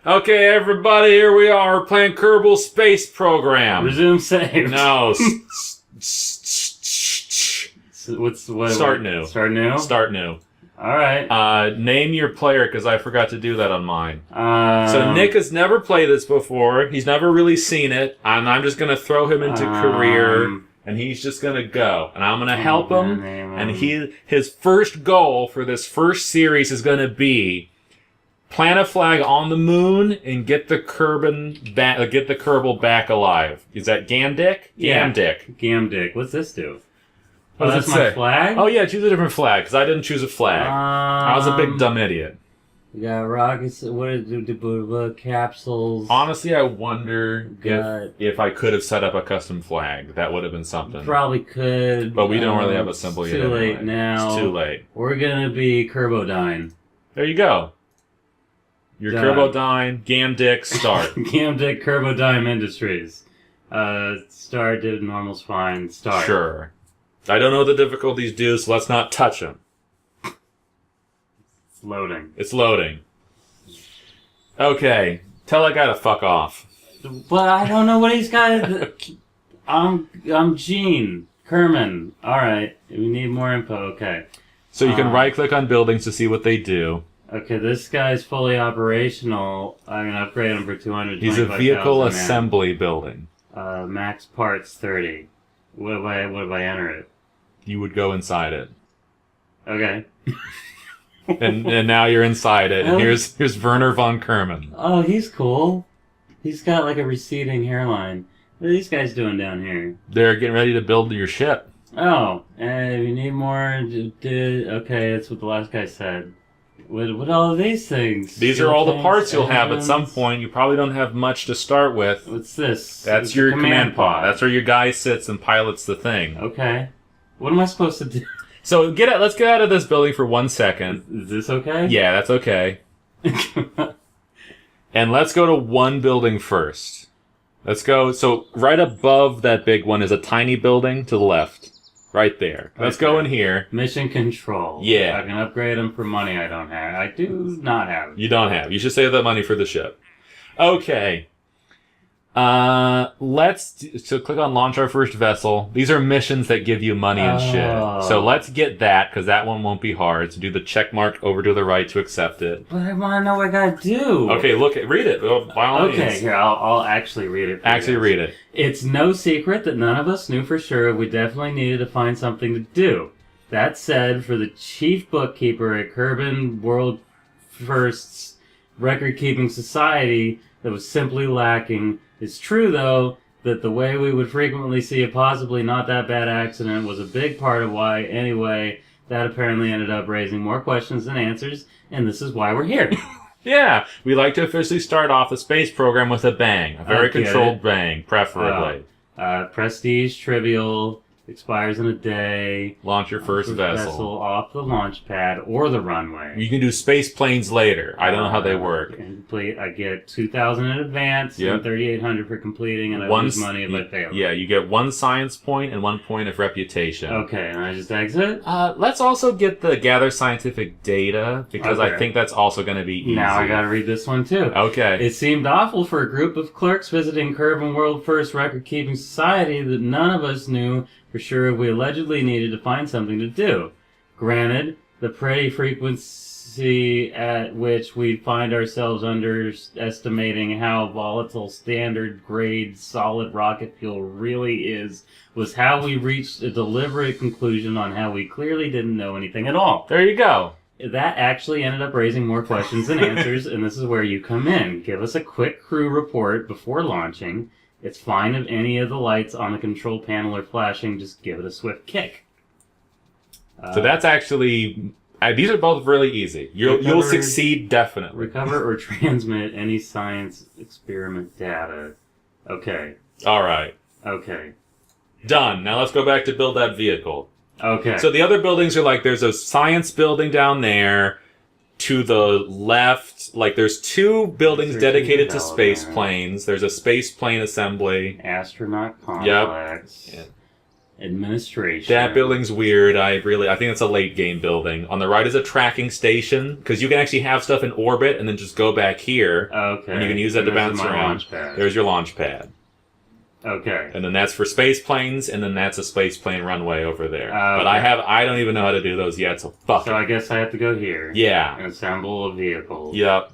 Okay, everybody, here we are playing Kerbal Space Program. Resume save. No. Start new. Start new? Start new. Alright. Name your player, because I forgot to do that on mine. So Nick has never played this before. He's never really seen it. And I'm just going to throw him into career, and he's just going to go. And I'm going to help him. And his first goal for this first series is going to be plant a flag on the moon and get the Kerbal back alive. Is that Gamdick? Yeah. Gamdick. Gamdick. What's this do? What does that's it say? My flag? Oh yeah, choose a different flag, because I didn't choose a flag. I was a big dumb idiot. We got rockets, capsules. Honestly, I wonder if I could have set up a custom flag. That would have been something. Probably could. But we don't really have a symbol yet. Too late now. It's too late. We're going to be Kerbodyne. There you go. Your Kerbodyne, Gamdick, start. Gamdick, Kerbodyne Industries. Start, did normal's fine. Start. Sure. I don't know what the difficulties do, so let's not touch them. It's loading. It's loading. Okay. Tell that guy to fuck off. But I don't know what he's got. I'm Gene Kerman. Alright. We need more info. Okay. So you can right-click on buildings to see what they do. Okay, this guy's fully operational. I'm going to upgrade him for 225,000. He's a vehicle assembly building. Max parts 30. What if I enter it? You would go inside it. Okay. and now you're inside it. And here's Werner von Kerman. Oh, he's cool. He's got like a receding hairline. What are these guys doing down here? They're getting ready to build your ship. Oh, and we need more. Okay, that's what the last guy said. What all of these things? These are all the parts you'll have at some point. You probably don't have much to start with. What's this? That's your command pod. That's where your guy sits and pilots the thing. Okay. What am I supposed to do? So let's get out of this building for 1 second. Is this okay? Yeah, that's okay. And let's go to one building first. Let's go. So right above that big one is a tiny building to the left. Right there. Let's go in here. Mission control. Yeah. I can upgrade them for money I don't have. I do not have. You don't have. You should save that money for the ship. Okay. So click on launch our first vessel. These are missions that give you money and shit. So let's get that, because that one won't be hard. So do the check mark over to the right to accept it. But I want to know what I gotta do. Okay, read it. By all means. Okay, here, I'll actually read it. Read it. It's no secret that none of us knew for sure we definitely needed to find something to do. That said, for the chief bookkeeper at Kerbal World First's record-keeping society, that was simply lacking. It's true, though, that the way we would frequently see a possibly not that bad accident was a big part of why, anyway, that apparently ended up raising more questions than answers, and this is why we're here. Yeah, we like to officially start off the space program with a bang. A very controlled bang, preferably. Prestige, trivial, expires in a day. Launch your first vessel off the launch pad or the runway. You can do space planes later. I don't know how they work. I get 2,000 in advance and 3,800 for completing, and I lose money if I fail. Yeah, you get 1 science point and 1 point of reputation. Okay, and I just exit? Let's also get the gather scientific data, because I think that's also going to be easy. Now I gotta read this one too. Okay. It seemed awful for a group of clerks visiting Kerbal World First Record-Keeping Society that none of us knew for sure we allegedly needed to find something to do. Granted, the pretty frequency at which we'd find ourselves underestimating how volatile standard grade solid rocket fuel really is was how we reached a deliberate conclusion on how we clearly didn't know anything at all. There you go. That actually ended up raising more questions than answers, and this is where you come in. Give us a quick crew report before launching. It's fine if any of the lights on the control panel are flashing, just give it a swift kick. So that's actually... these are both really easy. You'll succeed definitely. Recover or transmit any science experiment data. Okay. Alright. Okay. Done. Now let's go back to build that vehicle. Okay. So the other buildings are like, there's a science building down there. To the left, like there's 2 buildings dedicated to space planes. There's a space plane assembly. Astronaut complex. Yep. Administration. That building's weird. I think it's a late game building. On the right is a tracking station, because you can actually have stuff in orbit and then just go back here. Okay. And you can use that to bounce around. There's your launch pad. Okay. And then that's for space planes, and then that's a space plane runway over there. But I don't even know how to do those yet, so fuck it. I guess I have to go here. Yeah. And assemble a vehicle. Yep.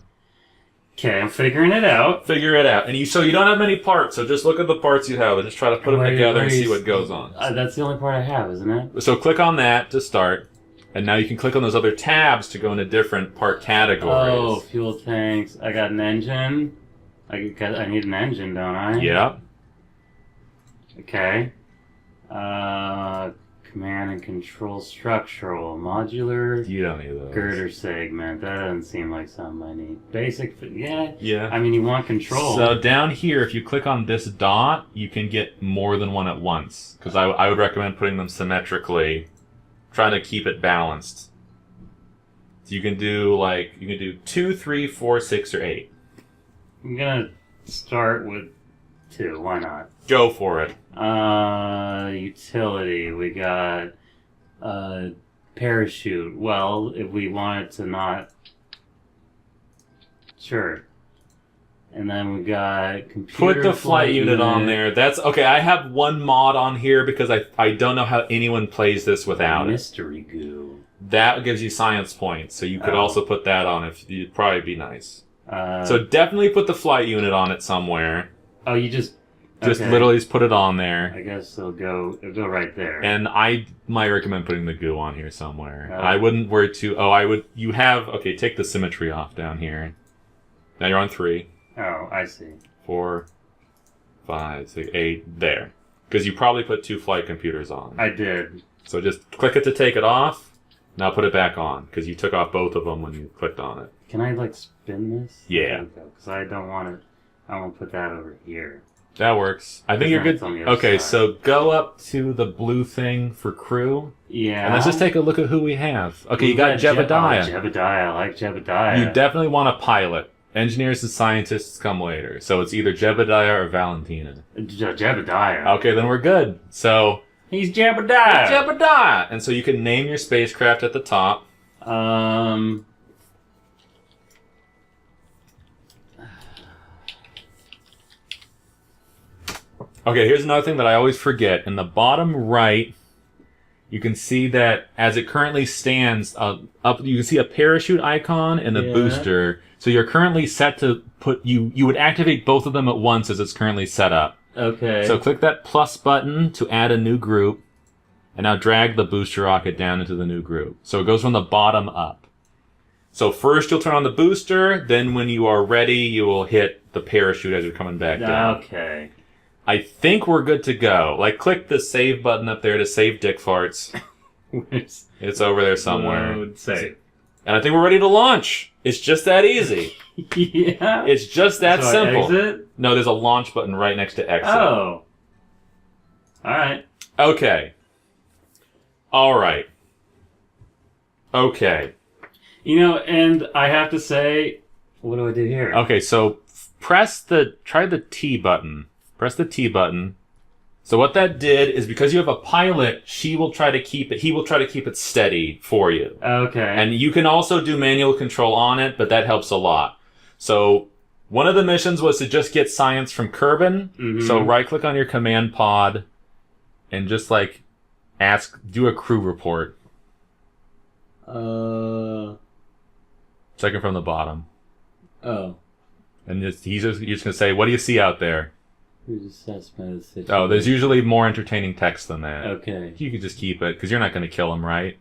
Okay, I'm figuring it out. Figure it out. And you don't have many parts, so just look at the parts you have and just try to put them together and see what goes on. That's the only part I have, isn't it? So click on that to start, and now you can click on those other tabs to go into different part categories. Oh, fuel tanks. I got an engine. I need an engine, don't I? Yep. Okay. Command and control structural. Modular. You don't need those. Girder segment. That doesn't seem like something I need. Basic. Yeah. Yeah. I mean, you want control. So down here, if you click on this dot, you can get more than one at once. Because I would recommend putting them symmetrically. Trying to keep it balanced. So you can do 2, 3, 4, 6, or 8. I'm gonna start with 2. Why not? Go for it. Utility. We got parachute. Well, if we wanted to not, sure. And then we got computer. Put the flight unit on there. That's okay. I have one mod on here because I don't know how anyone plays this without mystery goo. That gives you science points, so you could also put that on. It'd probably be nice. So definitely put the flight unit on it somewhere. Oh, you just literally just put it on there. I guess it'll go right there. And I might recommend putting the goo on here somewhere. I wouldn't worry too. Oh, I would. You have take the symmetry off down here. Now you're on 3. Oh, I see. 4, 5, 6, 8. There, because you probably put 2 flight computers on. I did. So just click it to take it off. Now put it back on, because you took off both of them when you clicked on it. Can I spin this? Yeah. Because I don't want it. I want to put that over here. That works. I think you're good. Okay, so go up to the blue thing for crew. Yeah. And let's just take a look at who we have. Okay, you got Jebediah. Jebediah. I like Jebediah. You definitely want a pilot. Engineers and scientists come later. So it's either Jebediah or Valentina. Jebediah. Okay, then we're good. So he's Jebediah. Jebediah. And so you can name your spacecraft at the top. Okay, here's another thing that I always forget. In the bottom right, you can see that as it currently stands up, you can see a parachute icon and a booster. So you're currently set to you would activate both of them at once as it's currently set up. Okay. So click that plus button to add a new group, and now drag the booster rocket down into the new group. So it goes from the bottom up. So first you'll turn on the booster, then when you are ready, you will hit the parachute as you're coming back down. Okay. I think we're good to go. Click the save button up there to save dick farts. It's over there somewhere. Load save. And I think we're ready to launch. It's just that easy. Yeah. It's just that simple. Exit? No, there's a launch button right next to exit. Oh. Alright. Okay. Alright. Okay. And I have to say, what do I do here? Okay, so try the T button. Press the T button. So what that did is because you have a pilot, he will try to keep it steady for you. Okay. And you can also do manual control on it, but that helps a lot. So one of the missions was to just get science from Kerbal. Mm-hmm. So right click on your command pod and just do a crew report. Second from the bottom. Oh. And you're just gonna say, what do you see out there? Who's assessment of the situation? Oh, there's usually more entertaining text than that. Okay. You can just keep it, because you're not going to kill him, right?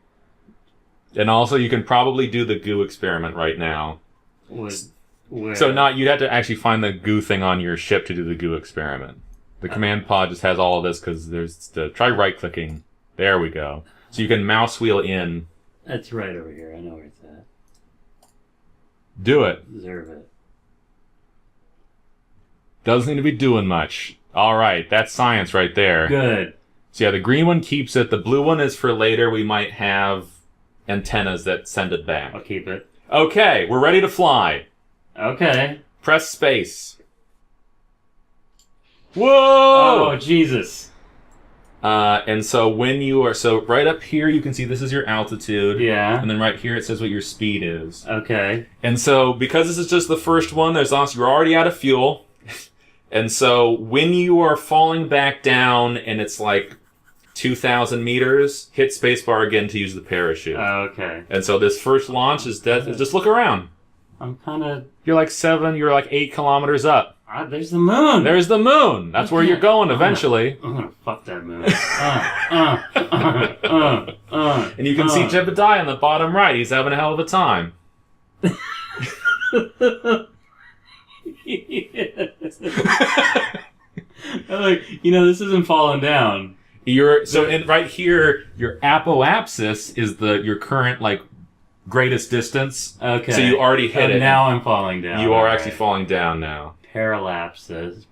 And also, you can probably do the goo experiment right now. So you'd have to actually find the goo thing on your ship to do the goo experiment. The command pod just has all of this, because try right-clicking. There we go. So you can mouse wheel in. That's right over here. I know where it's at. Do it. Observe it. Doesn't need to be doing much. All right, that's science right there. Good. So yeah, the green one keeps it. The blue one is for later. We might have antennas that send it back. I'll keep it. Okay, we're ready to fly. Okay. Press space. Whoa! Oh, Jesus. And so when you are... So right up here, you can see this is your altitude. Yeah. And then right here, it says what your speed is. Okay. And so because this is just the first one, there's also... You're already out of fuel. And so when you are falling back down and it's like 2,000 meters, hit spacebar again to use the parachute. Okay. And so this first launch is death. Just look around. I'm kind of... You're like 8 kilometers up. There's the moon. There's the moon. That's where you're going eventually. I'm gonna fuck that moon. And you can see Jebediah on the bottom right. He's having a hell of a time. Yes. Like, this isn't falling down. Right here, your apoapsis is your current greatest distance. Okay. So you already hit it. Now I'm falling down. You are actually falling down now. Parallapses.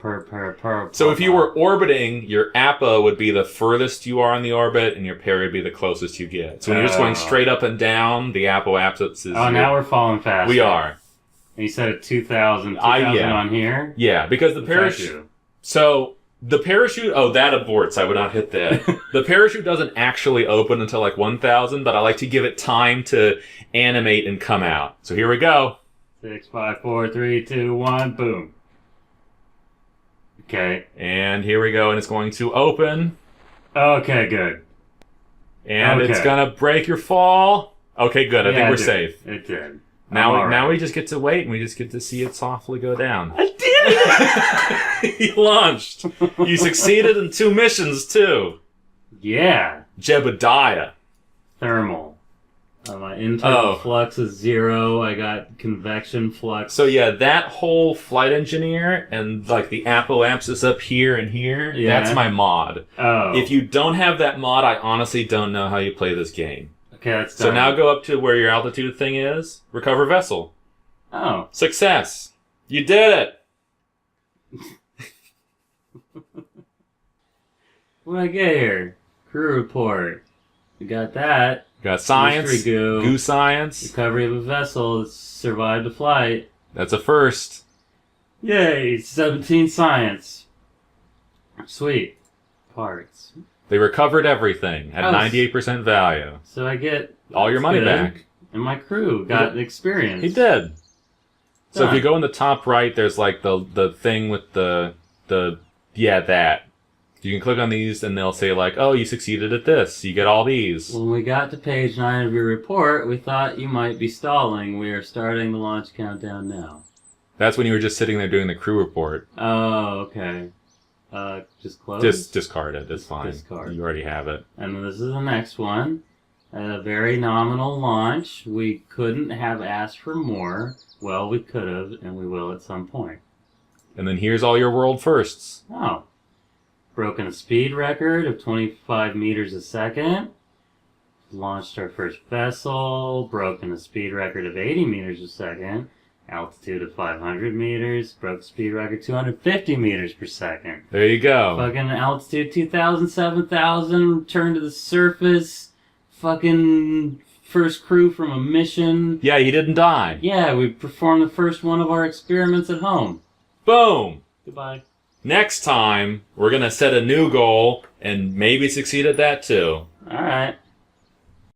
So if you were orbiting, your apo would be the furthest you are in the orbit, and your peri would be the closest you get. So when you're just going straight up and down, the apoapsis is... now we're falling fast. We are. And you said at 2,000 yeah. on here? Yeah, because the parachute... So... The parachute, that aborts. I would not hit that. The parachute doesn't actually open until 1,000, but I like to give it time to animate and come out. So here we go. 6, 5, 4, 3, 2, 1, boom. Okay. And here we go, and it's going to open. Okay, good. And it's going to break your fall. Okay, good. I think we're safe. It did. Now we just get to wait, and we just get to see it softly go down. I did it! You launched. You succeeded in 2 missions, too. Yeah. Jebediah. Thermal. My internal flux is 0. I got convection flux. So yeah, that whole flight engineer and the apoapsis up here and here, that's my mod. Oh. If you don't have that mod, I honestly don't know how you play this game. Okay, that's done. So now go up to where your altitude thing is. Recover vessel. Oh. Success. You did it. What did I get here? Crew report. We got that. Got science. Mystery goo science. Recovery of a vessel that survived the flight. That's a first. Yay! 17 science. Sweet. Parts. They recovered everything at 98% value. So I get all your money back. And my crew got experience. He did. So if you go in the top right, there's the thing with that. You can click on these and they'll say you succeeded at this. You get all these. When we got to page 9 of your report, we thought you might be stalling. We are starting the launch countdown now. That's when you were just sitting there doing the crew report. Oh, okay. Just close? Discard it. It's fine. Discard. You already have it. And this is the next one. A very nominal launch. We couldn't have asked for more. Well, we could have, and we will at some point. And then here's all your world firsts. Oh. Broken a speed record of 25 meters a second. Launched our first vessel. Broken a speed record of 80 meters a second. Altitude of 500 meters. Broke a speed record 250 meters per second. There you go. Fucking altitude 2,000, 7,000. Return to the surface. Fucking first crew from a mission. Yeah, he didn't die. Yeah, we performed the first one of our experiments at home. Boom. Goodbye. Next time, we're going to set a new goal and maybe succeed at that too. All right.